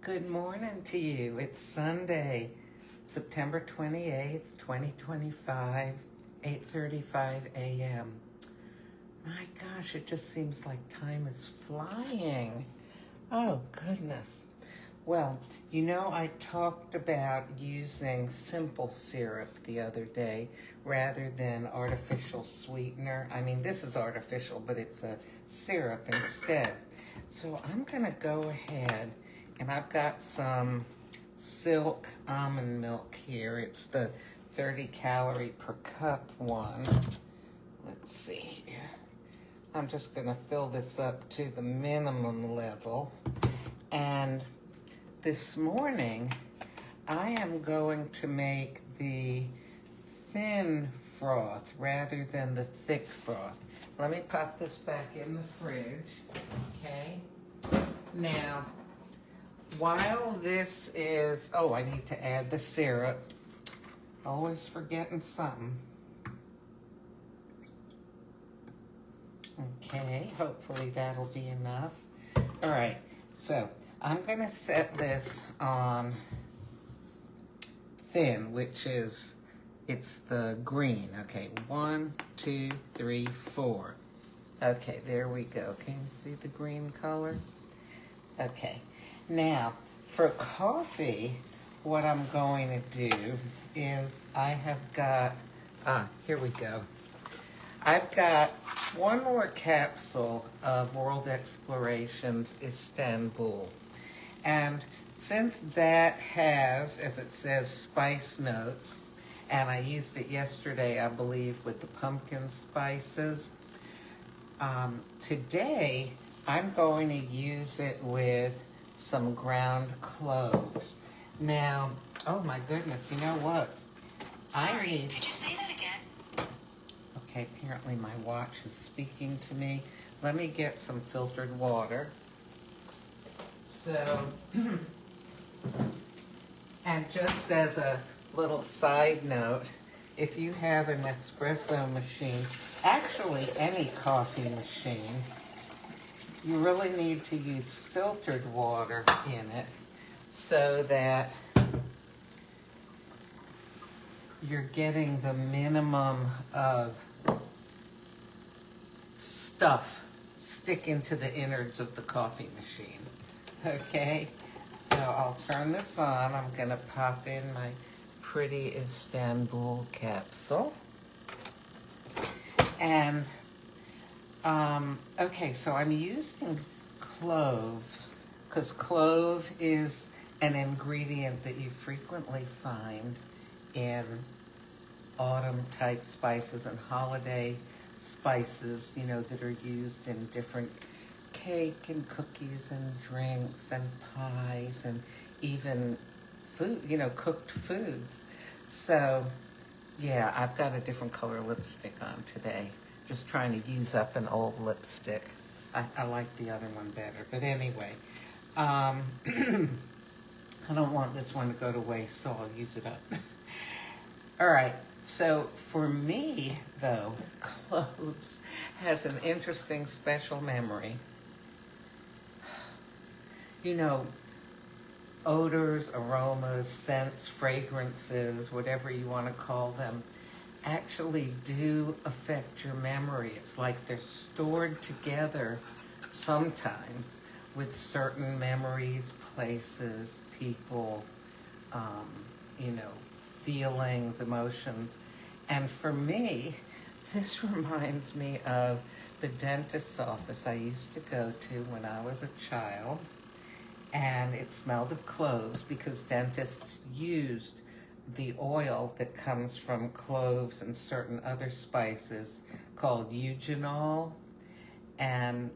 Good morning to you. It's Sunday, September 28th, 2025, 8:35 a.m. My gosh, it just seems like time is flying. Oh, goodness. Well, I talked about using simple syrup the other day rather than artificial sweetener. I mean, this is artificial, but it's a syrup instead. So I'm going to go ahead, and I've got some Silk almond milk here. It's the 30 calorie per cup one. Let's see here. I'm just going to fill this up to the minimum level. And this morning, I am going to make the thin froth rather than the thick froth. Let me pop this back in the fridge, okay? Now, while this is, I need to add the syrup. Always forgetting something. Okay, hopefully that'll be enough. All right, so I'm going to set this on thin, which is, it's the green. Okay, 1, 2, 3, 4. Okay, there we go. Can you see the green color? Okay, now for coffee, what I'm going to do is I have got, here we go. I've got one more capsule of World Explorations Istanbul. And since that has, as it says, spice notes, and I used it yesterday, I believe, with the pumpkin spices, today I'm going to use it with some ground cloves. Now, oh my goodness, you know what? Sorry, could you say that again? Okay, apparently my watch is speaking to me. Let me get some filtered water. So, and just as a little side note, if you have an espresso machine, actually any coffee machine, you really need to use filtered water in it so that you're getting the minimum of stuff stick into the innards of the coffee machine. Okay, so I'll turn this on. I'm gonna pop in my pretty Istanbul capsule. And, okay, so I'm using cloves because clove is an ingredient that you frequently find in autumn type spices and holiday spices, that are used in different cake and cookies and drinks and pies and even food, cooked foods. So, yeah, I've got a different color lipstick on today. Just trying to use up an old lipstick. I like the other one better. But anyway, I don't want this one to go to waste, so I'll use it up. All right, so for me, though, cloves has an interesting special memory. Odors, aromas, scents, fragrances, whatever you want to call them, actually do affect your memory. It's like they're stored together sometimes with certain memories, places, people, feelings, emotions. And for me, this reminds me of the dentist's office I used to go to when I was a child. And it smelled of cloves because dentists used the oil that comes from cloves and certain other spices called eugenol. And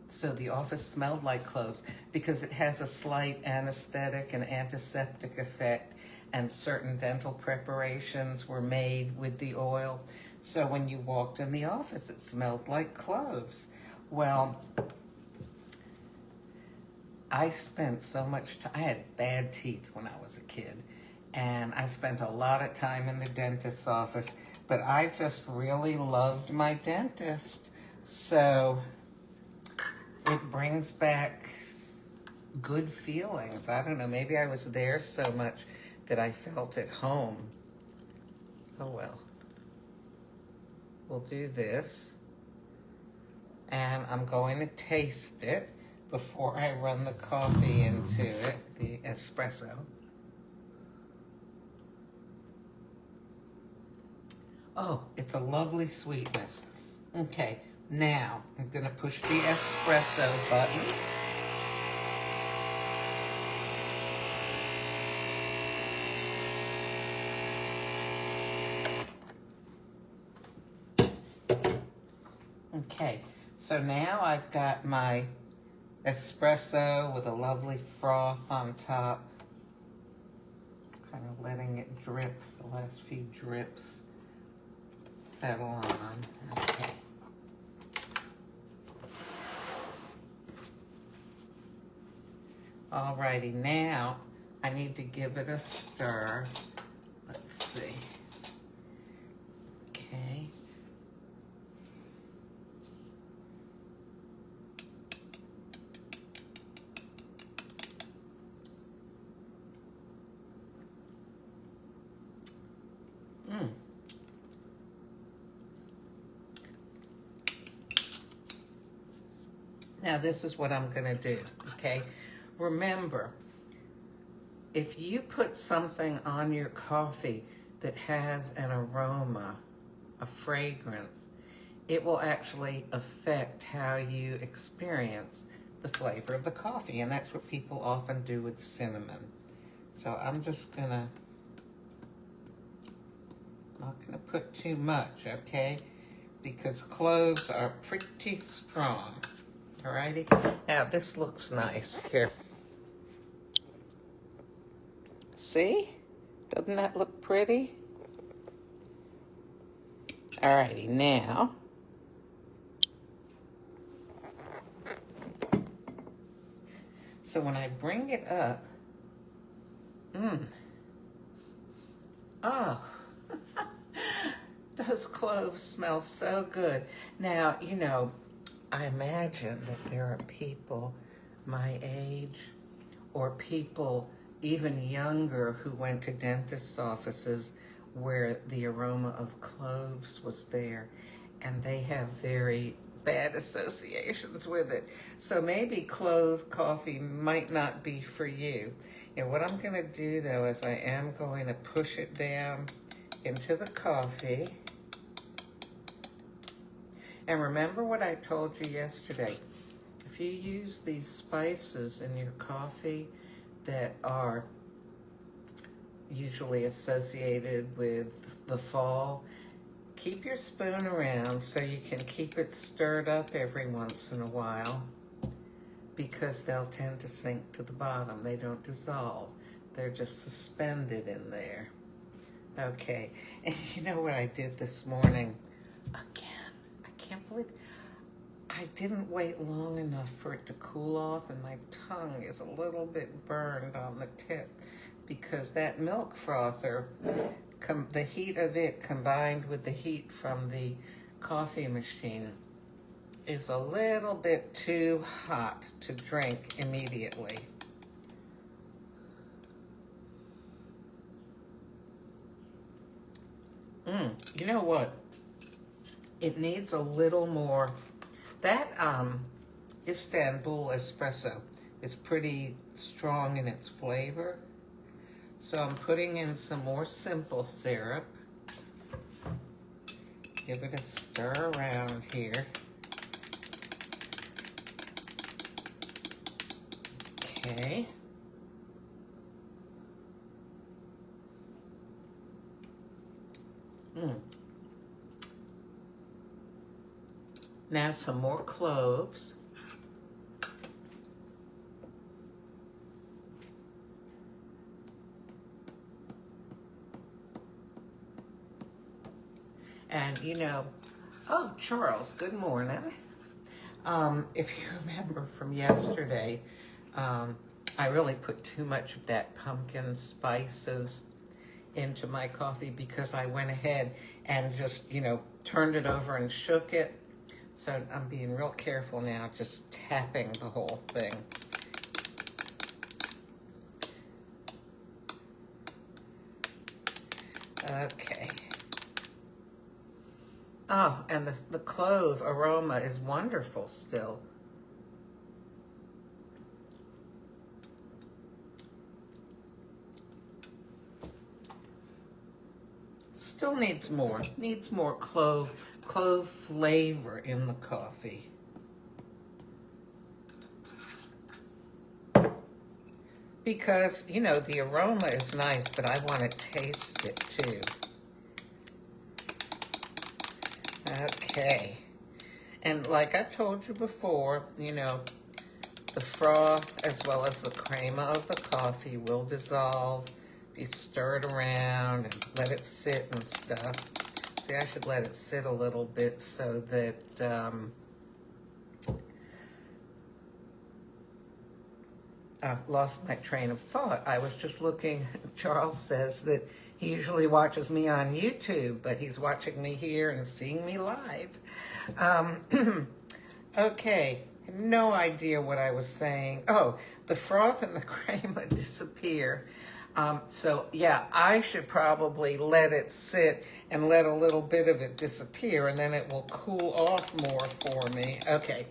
so the office smelled like cloves because it has a slight anesthetic and antiseptic effect, and certain dental preparations were made with the oil. So when you walked in the office, it smelled like cloves. Well, I spent so much time, I had bad teeth when I was a kid, and I spent a lot of time in the dentist's office, but I just really loved my dentist. So it brings back good feelings. I don't know, maybe I was there so much that I felt at home. Oh well. We'll do this. And I'm going to taste it before I run the coffee into it, the espresso. Oh, it's a lovely sweetness. Okay, now I'm going to push the espresso button. Okay, so now I've got my espresso with a lovely froth on top. Just kind of letting it drip, the last few drips settle on. Okay. Alrighty, now I need to give it a stir. Let's see. Okay. Now this is what I'm gonna do, okay? Remember, if you put something on your coffee that has an aroma, a fragrance, it will actually affect how you experience the flavor of the coffee, and that's what people often do with cinnamon. So I'm just gonna, not gonna put too much, okay? Because cloves are pretty strong. Alrighty, now this looks nice here. See? Doesn't that look pretty? Alrighty, now so when I bring it up, oh, those cloves smell so good. Now, you know, I imagine that there are people my age or people even younger who went to dentist's offices where the aroma of cloves was there, and they have very bad associations with it. So maybe clove coffee might not be for you. And what I'm gonna do though is I am going to push it down into the coffee. And remember what I told you yesterday. If you use these spices in your coffee that are usually associated with the fall, keep your spoon around so you can keep it stirred up every once in a while, because they'll tend to sink to the bottom. They don't dissolve. They're just suspended in there. Okay, and you know what I did this morning? Again, I can't believe I didn't wait long enough for it to cool off, and my tongue is a little bit burned on the tip because that milk frother, the heat of it combined with the heat from the coffee machine is a little bit too hot to drink immediately. You know what? It needs a little more. That Istanbul espresso is pretty strong in its flavor. So I'm putting in some more simple syrup. Give it a stir around here. Okay. Now some more cloves. And you know, oh, Charles, good morning. If you remember from yesterday, I really put too much of that pumpkin spices into my coffee because I went ahead and just, you know, turned it over and shook it. So I'm being real careful now, just tapping the whole thing. Okay. Oh, and the clove aroma is wonderful still. Still needs more clove flavor in the coffee. Because, you know, the aroma is nice, but I want to taste it too. Okay. And like I've told you before, you know, the froth as well as the crema of the coffee will dissolve if you stir it around and let it sit and stuff. See, I should let it sit a little bit so that I lost my train of thought. I was just looking, Charles says that he usually watches me on YouTube, but he's watching me here and seeing me live. Okay, no idea what I was saying. Oh, the froth and the crema disappear. So yeah, I should probably let it sit and let a little bit of it disappear, and then it will cool off more for me. Okay.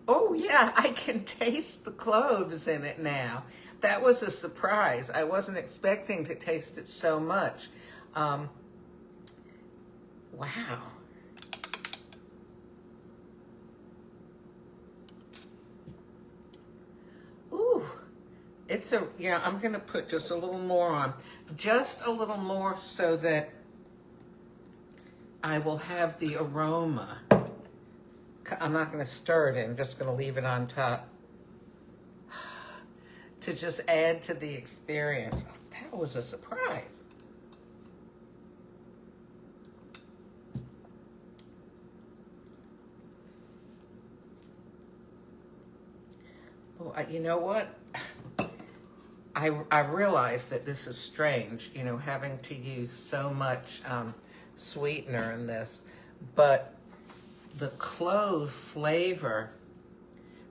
Oh yeah, I can taste the cloves in it now. That was a surprise. I wasn't expecting to taste it so much. Wow. Ooh, yeah, I'm gonna put just a little more on. Just a little more so that I will have the aroma. I'm not gonna stir it in, I'm just gonna leave it on top. To just add to the experience. Oh, that was a surprise. Well, you know what? I realize that this is strange, you know, having to use so much sweetener in this, but the clove flavor,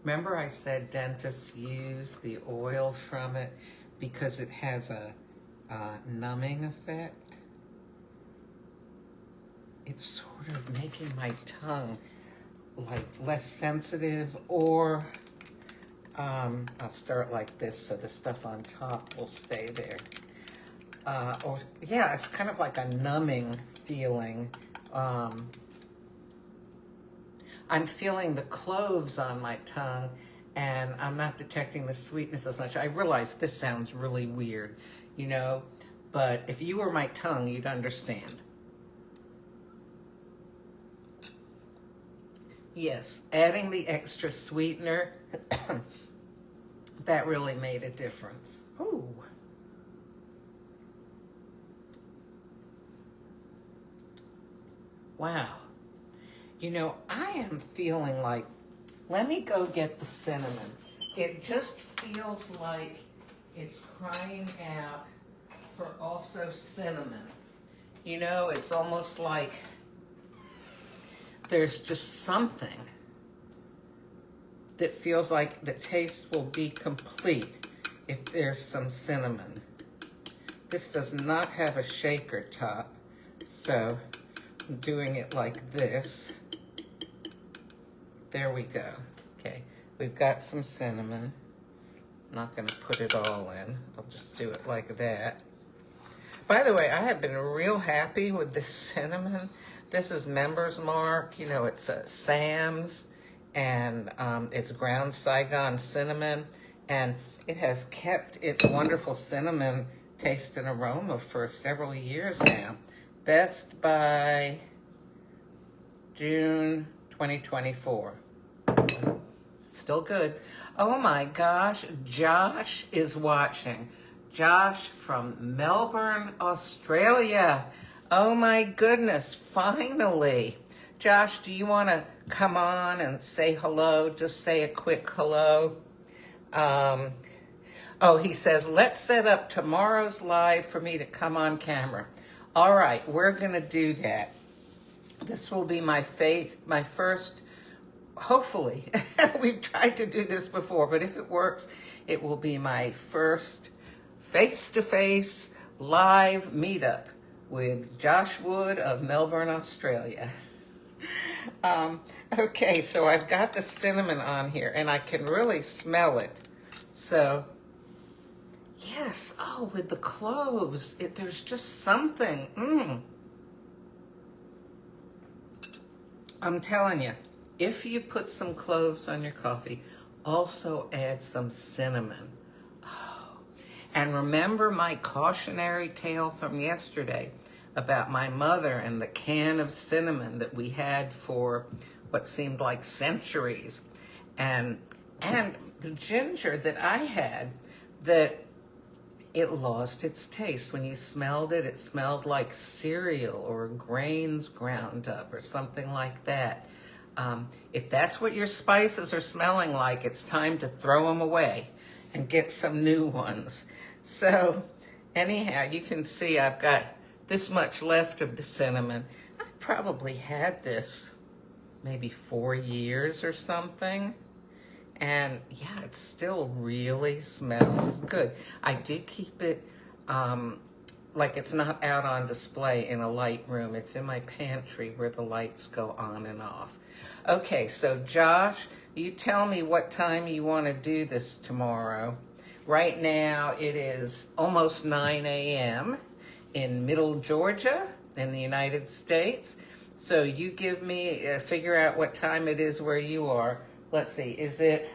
remember I said dentists use the oil from it because it has a numbing effect? It's sort of making my tongue like less sensitive, or I'll start like this so the stuff on top will stay there. Or yeah, it's kind of like a numbing feeling. I'm feeling the cloves on my tongue, and I'm not detecting the sweetness as much. I realize this sounds really weird, you know, but if you were my tongue, you'd understand. Yes, adding the extra sweetener, that really made a difference. Ooh. Wow. You know, I am feeling like, let me go get the cinnamon. It just feels like it's crying out for also cinnamon. You know, it's almost like there's just something that feels like the taste will be complete if there's some cinnamon. This does not have a shaker top, so I'm doing it like this. There we go. Okay, we've got some cinnamon. I'm not going to put it all in. I'll just do it like that. By the way, I have been real happy with this cinnamon. This is Member's Mark. You know, it's Sam's, and it's ground Saigon cinnamon, and it has kept its wonderful cinnamon taste and aroma for several years now. Best by June 2024. Still good. Oh my gosh, Josh is watching. Josh from Melbourne, Australia. Oh my goodness, finally. Josh, do you want to come on and say hello? Just say a quick hello. Oh, he says, let's set up tomorrow's live for me to come on camera. All right, we're going to do that. This will be my first hopefully, we've tried to do this before, but if it works, it will be my first face-to-face live meetup with Josh Wood of Melbourne, Australia. Okay, so I've got the cinnamon on here, and I can really smell it. So, yes, oh, with the cloves, there's just something. I'm telling you, if you put some cloves on your coffee, also add some cinnamon. Oh, and remember my cautionary tale from yesterday about my mother and the can of cinnamon that we had for what seemed like centuries. And the ginger that I had, that it lost its taste. When you smelled it, it smelled like cereal or grains ground up or something like that. If that's what your spices are smelling like, it's time to throw them away and get some new ones. So anyhow, you can see I've got this much left of the cinnamon. I've probably had this maybe 4 years or something. And yeah, it still really smells good. I did keep it like it's not out on display in a light room. It's in my pantry where the lights go on and off. Okay, so Josh, you tell me what time you want to do this tomorrow. Right now it is almost 9 a.m. in Middle Georgia in the United States. So you give me, figure out what time it is where you are. Let's see, is it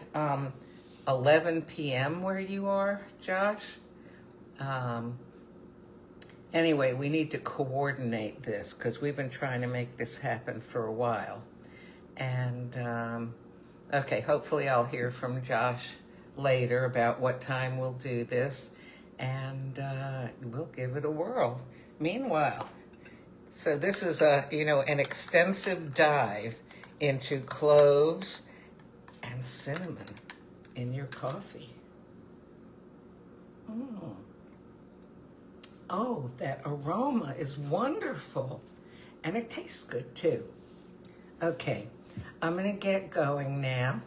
11 p.m. where you are, Josh? Anyway, we need to coordinate this because we've been trying to make this happen for a while. And, okay, hopefully I'll hear from Josh later about what time we'll do this. And we'll give it a whirl. Meanwhile, so this is an extensive dive into cloves and cinnamon in your coffee. Oh, that aroma is wonderful. And it tastes good too. Okay, I'm gonna get going now.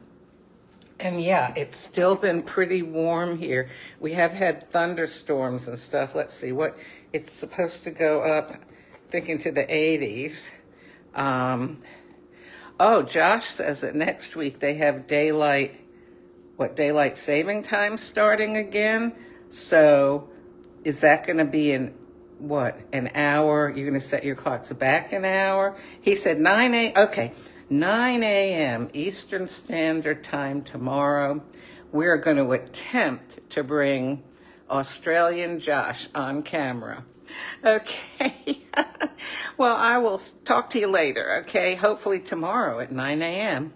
And yeah, it's still been pretty warm here. We have had thunderstorms and stuff. Let's see what it's supposed to go up, I think into the 80s. Oh, Josh says that next week they have daylight saving time starting again. So is that going to be an hour? You're going to set your clocks back an hour? He said 9 a.m. Eastern Standard Time tomorrow. We're going to attempt to bring Australian Josh on camera. Okay. Well, I will talk to you later, okay? Hopefully tomorrow at 9 a.m.